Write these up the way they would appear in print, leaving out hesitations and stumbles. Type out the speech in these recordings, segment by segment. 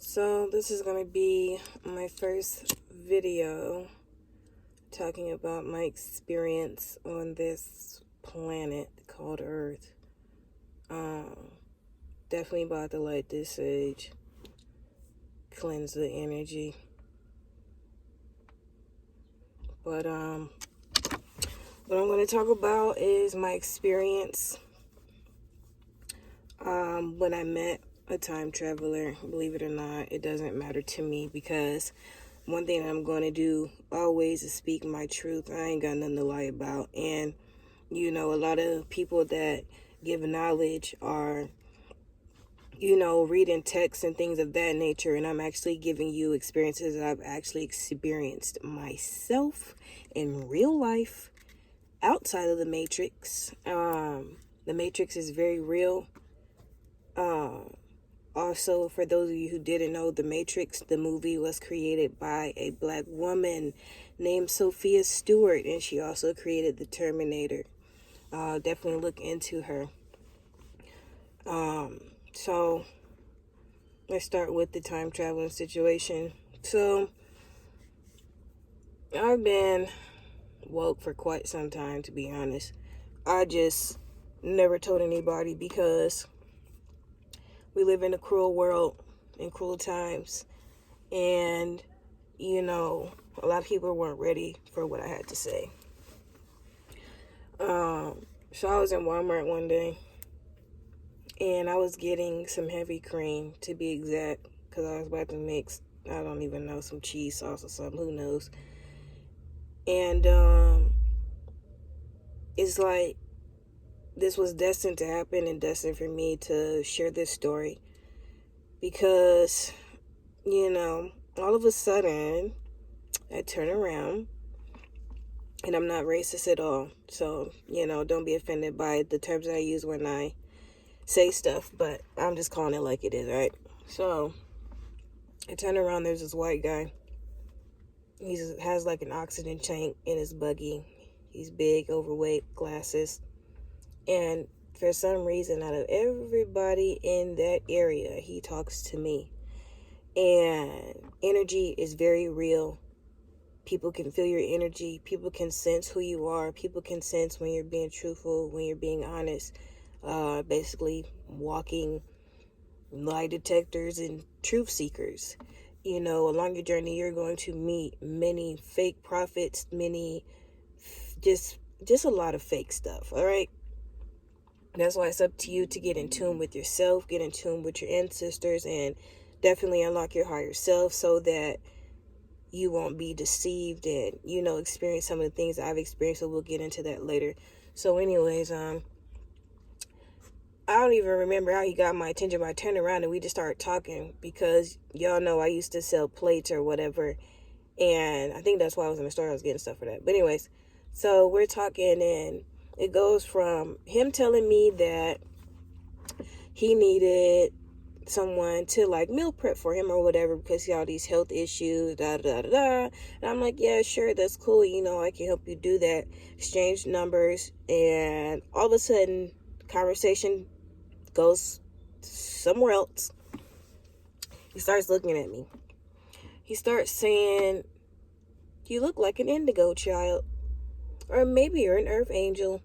So this is going to be my first video talking about my experience on this planet called Earth. Definitely about to light this sage, cleanse the energy. But what I'm going to talk about is my experience when I met a time traveler. Believe it or not, it doesn't matter to me, because one thing that I'm going to do always is speak my truth. I ain't got nothing to lie about. And a lot of people that give knowledge are reading texts and things of that nature, and I'm actually giving you experiences that I've actually experienced myself in real life outside of the Matrix. The Matrix is very real. Also, for those of you who didn't know, The Matrix, the movie, was created by a black woman named Sophia Stewart, and she also created the Terminator. Definitely look into her. So let's start with the time traveling situation. So I've been woke for quite some time, to be honest. I just never told anybody because we live in a cruel world in cruel times, and a lot of people weren't ready for what I had to say. So I was in Walmart one day, and I was getting some heavy cream, to be exact, because I was about to mix, I don't even know, some cheese sauce or something, who knows. And it's like this was destined to happen and destined for me to share this story, because all of a sudden I turn around, and I'm not racist at all, so don't be offended by the terms I use when I say stuff, but I'm just calling it like it is, right? So I turn around, there's this white guy. He has like an oxygen tank in his buggy. He's big, overweight, glasses. And for some reason, out of everybody in that area, he talks to me. And energy is very real. People can feel your energy. People can sense who you are. People can sense when you're being truthful, when you're being honest. Basically, walking lie detectors and truth seekers. Along your journey, you're going to meet many fake prophets, many just a lot of fake stuff. All right. That's why it's up to you to get in tune with yourself, get in tune with your ancestors, and definitely unlock your higher self so that you won't be deceived and, experience some of the things that I've experienced. So we'll get into that later. So anyways, I don't even remember how he got my attention, but I turned around and we just started talking, because y'all know I used to sell plates or whatever. And I think that's why I was in the store. I was getting stuff for that. But anyways, so we're talking, and it goes from him telling me that he needed someone to like meal prep for him or whatever because he had all these health issues, da da da da. And I'm like, yeah, sure, that's cool. I can help you do that. Exchange numbers, and all of a sudden, conversation goes somewhere else. He starts looking at me. He starts saying, "You look like an indigo child, or maybe you're an earth angel."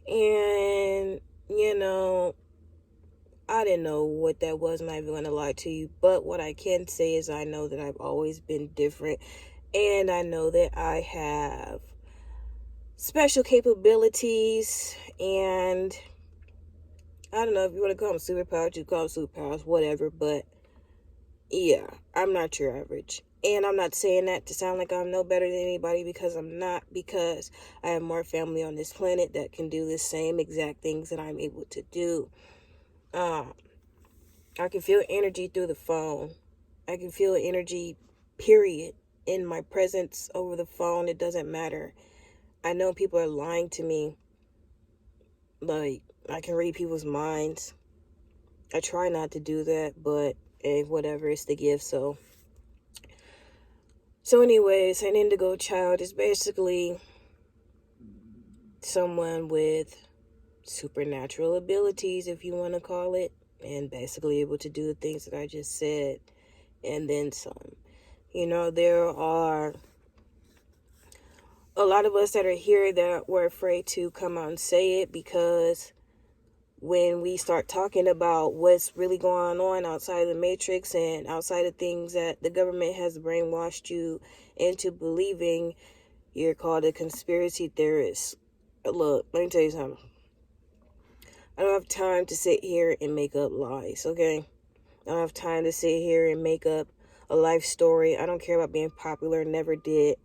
And I didn't know what that was. I'm not even gonna lie to you, but what I can say is I know that I've always been different, and I know that I have special capabilities, and I don't know if you want to call them superpowers, you call them superpowers, whatever, but yeah, I'm not your average. And I'm not saying that to sound like I'm no better than anybody, because I'm not, because I have more family on this planet that can do the same exact things that I'm able to do. I can feel energy through the phone. I can feel energy, period, in my presence over the phone. It doesn't matter. I know people are lying to me. Like, I can read people's minds. I try not to do that, but whatever, it's the gift. So anyways, an indigo child is basically someone with supernatural abilities, if you want to call it, and basically able to do the things that I just said. and then some. There are a lot of us that are here that were afraid to come out and say it, because when we start talking about what's really going on outside of the matrix and outside of things that the government has brainwashed you into believing, you're called a conspiracy theorist. Look, let me tell you something. I don't have time to sit here and make up lies, okay? I don't have time to sit here and make up a life story. I don't care about being popular, never did.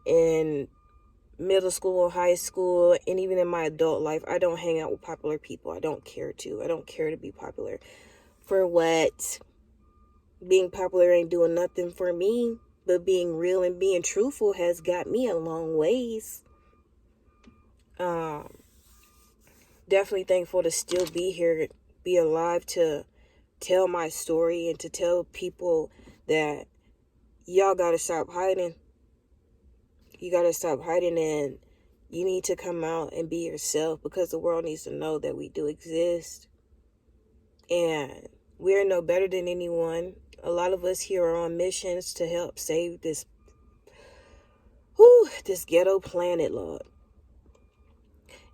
In middle school, high school, and even in my adult life, I don't hang out with popular people. I don't care to. I don't care to be popular. For what? Being popular ain't doing nothing for me, but being real and being truthful has got me a long ways. Definitely thankful to still be here, be alive, to tell my story and to tell people that y'all gotta stop hiding. You gotta stop hiding, and you need to come out and be yourself, because the world needs to know that we do exist. And we're no better than anyone. A lot of us here are on missions to help save this ghetto planet, Lord.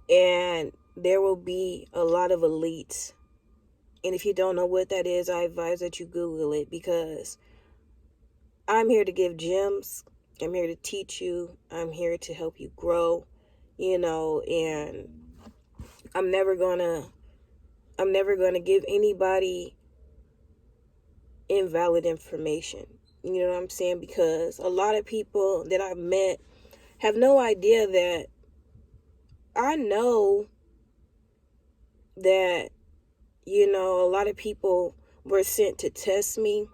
And there will be a lot of elites. And if you don't know what that is, I advise that you Google it, because I'm here to give gems. I'm here to teach you. I'm here to help you grow, and I'm never gonna give anybody invalid information. You know what I'm saying? Because a lot of people that I've met have no idea that I know that, a lot of people were sent to test me,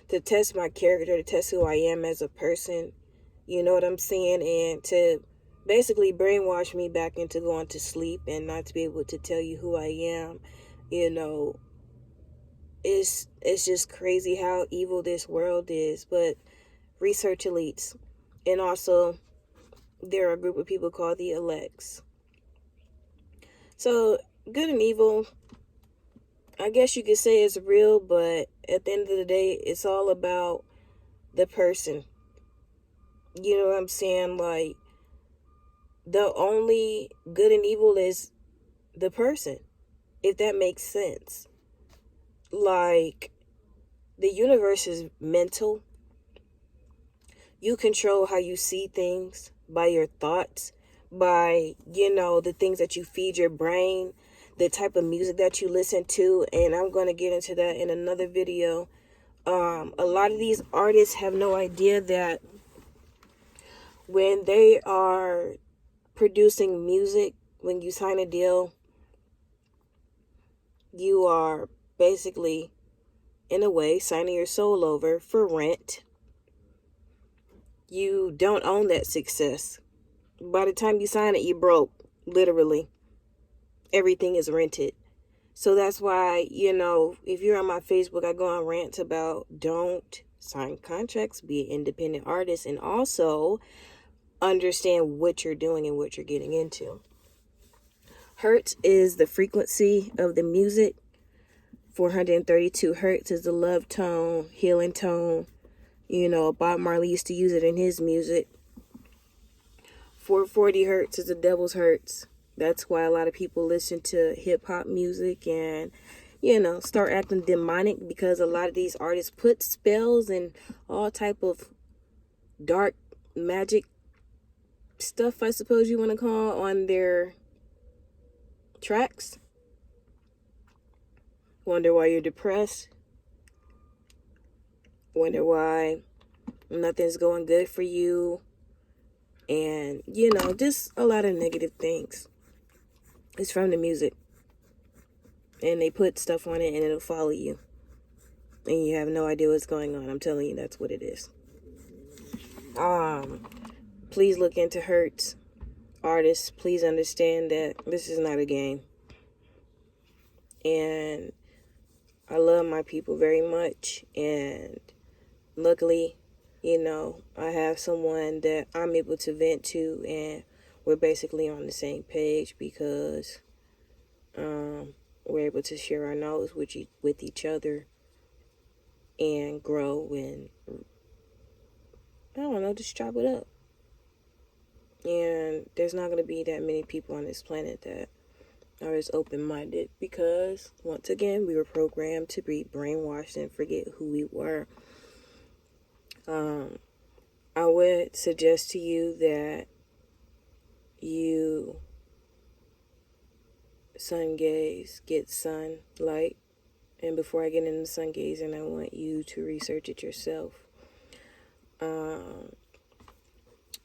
to test my character, to test who I am as a person. You know what I'm saying? And to basically brainwash me back into going to sleep and not to be able to tell you who I am. It's just crazy how evil this world is. But research elites. And also, there are a group of people called the elects. So, good and evil, I guess you could say it's real, but at the end of the day, it's all about the person. You know what I'm saying? Like, the only good and evil is the person, if that makes sense. Like, the universe is mental. You control how you see things by your thoughts, by, the things that you feed your brain, the type of music that you listen to. And I'm going to get into that in another video. A lot of these artists have no idea that when they are producing music, when you sign a deal, you are basically, in a way, signing your soul over for rent. You don't own that success. By the time you sign it, you broke. Literally. Everything is rented. So that's why, if you're on my Facebook, I go on rants about don't sign contracts, be an independent artist, and also understand what you're doing and what you're getting into. Hertz is the frequency of the music. 432 hertz is the love tone, healing tone. Bob Marley used to use it in his music. 440 hertz is the devil's hertz. That's why a lot of people listen to hip-hop music and, start acting demonic, because a lot of these artists put spells and all type of dark magic stuff, I suppose you want to call, on their tracks. Wonder why you're depressed. Wonder why nothing's going good for you. And, just a lot of negative things. It's from the music. And they put stuff on it and it'll follow you. And you have no idea what's going on. I'm telling you, that's what it is. Please look into Hertz. Artists, please understand that this is not a game. And I love my people very much. And luckily, I have someone that I'm able to vent to, and we're basically on the same page, because we're able to share our knowledge with each other. and grow and, I don't know, just chop it up. And there's not going to be that many people on this planet that are as open-minded because, once again, we were programmed to be brainwashed and forget who we were. I would suggest to you that you sun gaze, get sunlight. And before I get into sun gazing, I want you to research it yourself. And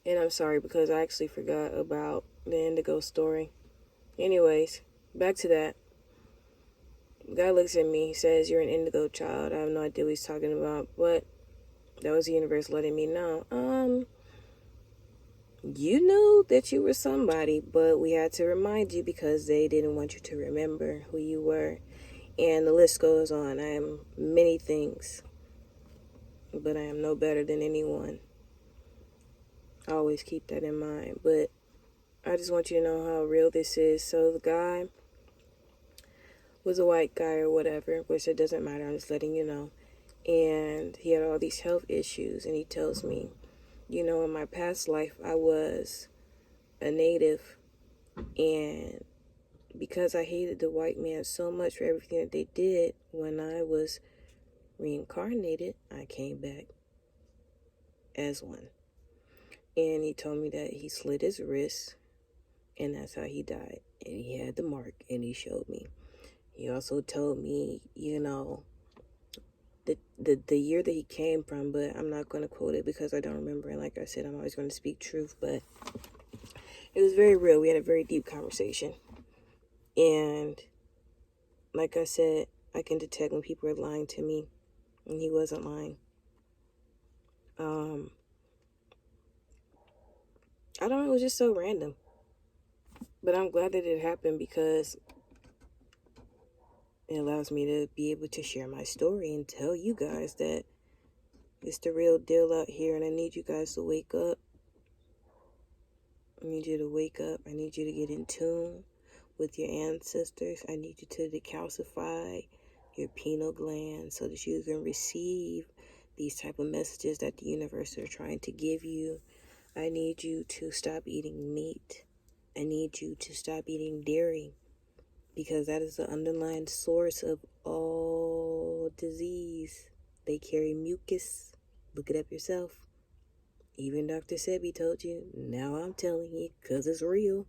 I'm sorry because I actually forgot about the indigo story. Anyways, back to that. God looks at me, he says, "You're an indigo child." I have no idea what he's talking about, but that was the universe letting me know. You knew that you were somebody, but we had to remind you because they didn't want you to remember who you were. And the list goes on. I am many things, but I am no better than anyone. I always keep that in mind. But I just want you to know how real this is. So the guy was a white guy or whatever, which it doesn't matter. I'm just letting you know. And he had all these health issues. And he tells me, in my past life, I was a native. And because I hated the white man so much for everything that they did, when I was reincarnated, I came back as one. And he told me that he slit his wrist, and that's how he died. And he had the mark, and he showed me. He also told me, the year that he came from, but I'm not going to quote it because I don't remember. And like I said, I'm always going to speak truth, but it was very real. We had a very deep conversation. And like I said, I can detect when people are lying to me, and he wasn't lying. I don't know, it was just so random. But I'm glad that it happened because it allows me to be able to share my story and tell you guys that it's the real deal out here, and I need you guys to wake up. I need you to wake up. I need you to get in tune with your ancestors. I need you to decalcify your pineal gland so that you can receive these type of messages that the universe are trying to give you. I need you to stop eating meat. I need you to stop eating dairy because that is the underlying source of all disease. They carry mucus. Look it up yourself. Even Dr. Sebi told you. Now I'm telling you because it's real.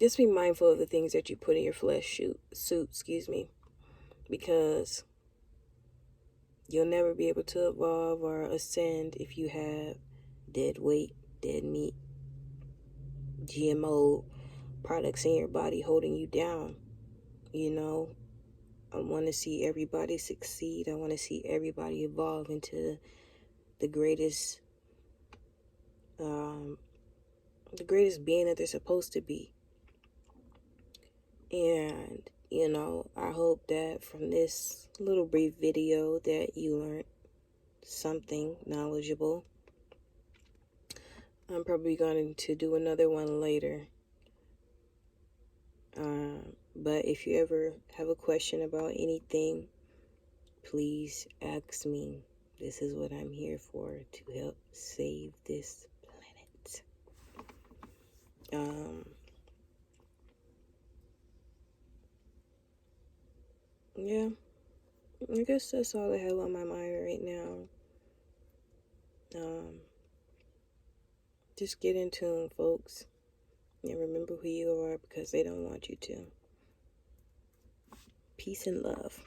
Just be mindful of the things that you put in your flesh suit, because you'll never be able to evolve or ascend if you have dead weight, dead meat, GMO products in your body holding you down. I want to see everybody succeed. I want to see everybody evolve into the greatest being that they're supposed to be. And I hope that from this little brief video that you learned something knowledgeable. I'm probably going to do another one later. But if you ever have a question about anything, please ask me. This is what I'm here for, to help save this planet. Yeah, I guess that's all I have on my mind right now. Just get in tune, folks, and remember who you are because they don't want you to. Peace and love.